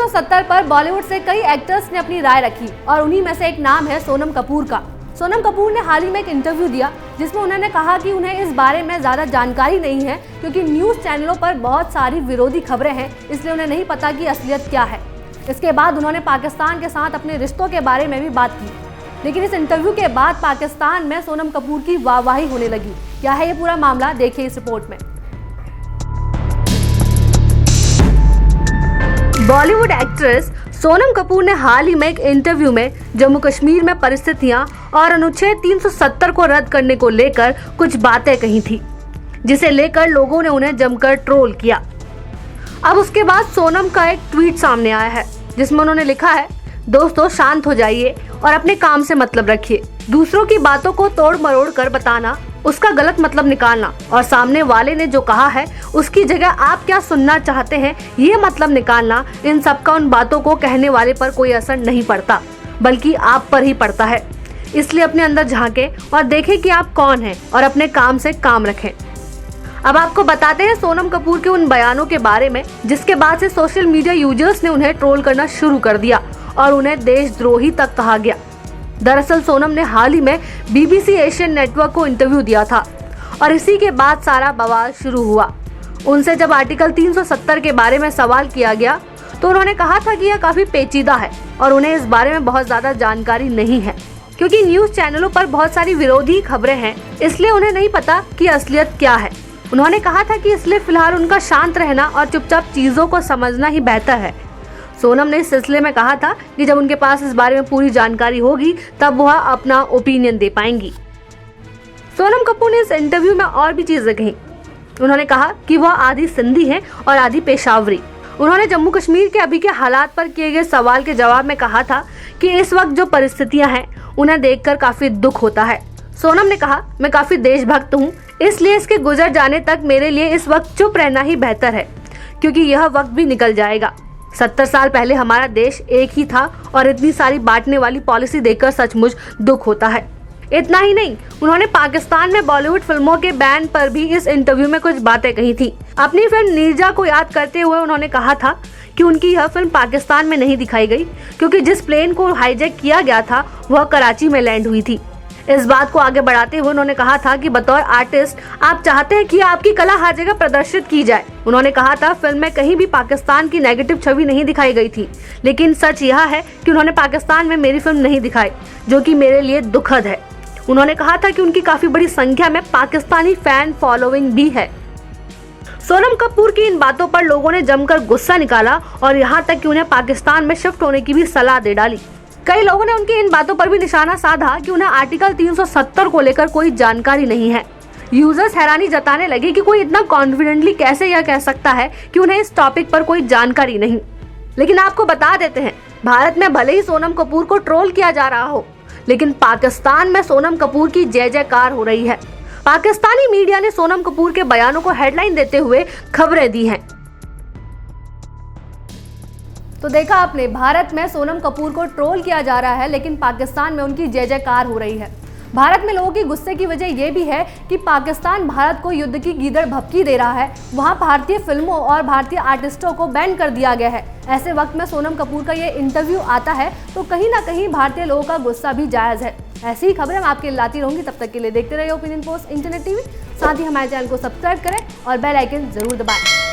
370 पर बॉलीवुड से कई एक्टर्स ने अपनी राय रखी और उन्हीं में से एक नाम है सोनम कपूर का। सोनम कपूर ने हाल ही में एक इंटरव्यू दिया जिसमें उन्होंने कहा कि उन्हें इस बारे में ज़्यादा जानकारी नहीं है क्योंकि न्यूज़ चैनलों पर बहुत सारी विरोधी खबरें हैं, इसलिए उन्हें नहीं पता कि असलियत क्या है। इसके बाद उन्होंने पाकिस्तान के साथ अपने रिश्तों के बारे में भी बात की, लेकिन इस इंटरव्यू के बाद पाकिस्तान में सोनम कपूर की वाहवाही होने लगी। क्या है ये पूरा मामला, देखिए इस रिपोर्ट में। बॉलीवुड एक्ट्रेस सोनम कपूर ने हाल ही में एक इंटरव्यू में जम्मू कश्मीर में परिस्थितियां और अनुच्छेद 370 को रद्द करने को लेकर कुछ बातें कही थी, जिसे लेकर लोगों ने उन्हें जमकर ट्रोल किया। अब उसके बाद सोनम का एक ट्वीट सामने आया है जिसमें उन्होंने लिखा है, दोस्तों शांत हो जाइए और अपने काम से मतलब रखिए। दूसरों की बातों को तोड़ मरोड़ कर बताना, उसका गलत मतलब निकालना और सामने वाले ने जो कहा है उसकी जगह आप क्या सुनना चाहते हैं ये मतलब निकालना, इन सब का उन बातों को कहने वाले पर कोई असर नहीं पड़ता बल्कि आप पर ही पड़ता है। इसलिए अपने अंदर झांकें और देखें कि आप कौन हैं और अपने काम से काम रखें। अब आपको बताते हैं सोनम कपूर के उन बयानों के बारे में जिसके बाद से सोशल मीडिया यूजर्स ने उन्हें ट्रोल करना शुरू कर दिया और उन्हें देशद्रोही तक कहा गया। दरअसल सोनम ने हाल ही में BBC एशियन नेटवर्क को इंटरव्यू दिया था और इसी के बाद सारा बवाल शुरू हुआ। उनसे जब आर्टिकल 370 के बारे में सवाल किया गया तो उन्होंने कहा था कि यह काफी पेचीदा है और उन्हें इस बारे में बहुत ज्यादा जानकारी नहीं है क्योंकि न्यूज चैनलों पर बहुत सारी विरोधी खबरें हैं, इसलिए उन्हें नहीं पता कि असलियत क्या है। उन्होंने कहा था कि इसलिए फिलहाल उनका शांत रहना और चुपचाप चीजों को समझना ही बेहतर है। सोनम ने इस सिलसिले में कहा था कि जब उनके पास इस बारे में पूरी जानकारी होगी तब वह अपना ओपिनियन दे पाएंगी। सोनम कपूर ने इस इंटरव्यू में और भी चीजें कही। उन्होंने कहा कि वह आधी सिंधी हैं और आधी पेशावरी। उन्होंने जम्मू कश्मीर के अभी के हालात पर किए गए सवाल के जवाब में कहा था कि इस वक्त जो परिस्थितियां हैं उन्हें देखकर काफी दुख होता है। सोनम ने कहा, मैं काफी देशभक्त हूँ, इसलिए इसके गुजर जाने तक मेरे लिए इस वक्त चुप रहना ही बेहतर है क्योंकि यह वक्त भी निकल जाएगा। 70 साल पहले हमारा देश एक ही था और इतनी सारी बांटने वाली पॉलिसी देखकर सचमुच दुख होता है। इतना ही नहीं, उन्होंने पाकिस्तान में बॉलीवुड फिल्मों के बैन पर भी इस इंटरव्यू में कुछ बातें कही थी। अपनी फिल्म नीरजा को याद करते हुए उन्होंने कहा था कि उनकी यह फिल्म पाकिस्तान में नहीं दिखाई गई क्योंकि जिस प्लेन को हाईजैक किया गया था वह कराची में लैंड हुई थी। इस बात को आगे बढ़ाते हुए उन्होंने कहा था कि बतौर आर्टिस्ट आप चाहते हैं कि आपकी कला हर जगह प्रदर्शित की जाए। उन्होंने कहा था, फिल्म में कहीं भी पाकिस्तान की नेगेटिव छवि नहीं दिखाई गई थी, लेकिन सच यह है कि उन्होंने पाकिस्तान में मेरी फिल्म नहीं दिखाई, जो कि मेरे लिए दुखद है। उन्होंने कहा था कि उनकी काफी बड़ी संख्या में पाकिस्तानी फैन फॉलोइंग भी है। सोनम कपूर की इन बातों पर लोगों ने जमकर गुस्सा निकाला और यहाँ तक कि उन्हें पाकिस्तान में शिफ्ट होने की भी सलाह दे डाली। कई लोगों ने उनकी इन बातों पर भी निशाना साधा कि उन्हें आर्टिकल 370 को लेकर कोई जानकारी नहीं है। यूजर्स हैरानी जताने लगे कि कोई इतना कॉन्फिडेंटली कैसे यह कह सकता है कि उन्हें इस टॉपिक पर कोई जानकारी नहीं। लेकिन आपको बता देते हैं, भारत में भले ही सोनम कपूर को ट्रोल किया जा रहा हो, लेकिन पाकिस्तान में सोनम कपूर की जय जयकार हो रही है। पाकिस्तानी मीडिया ने सोनम कपूर के बयानों को हेडलाइन देते हुए खबरें दी हैं। तो देखा आपने, भारत में सोनम कपूर को ट्रोल किया जा रहा है लेकिन पाकिस्तान में उनकी जय जयकार हो रही है। भारत में लोगों की गुस्से की वजह यह भी है कि पाकिस्तान भारत को युद्ध की गीदड़ भभकी दे रहा है। वहां भारतीय फिल्मों और भारतीय आर्टिस्टों को बैन कर दिया गया है। ऐसे वक्त में सोनम कपूर का ये इंटरव्यू आता है तो कहीं ना कहीं भारतीय लोगों का गुस्सा भी जायज़ है। ऐसी ही खबरें मैं आपके लिए लाती रहूंगी। तब तक के लिए देखते रहिए ओपिनियन पोस्ट इंटरनेट टीवी। साथ ही हमारे चैनल को सब्सक्राइब करें और बेल आइकन जरूर दबाएं।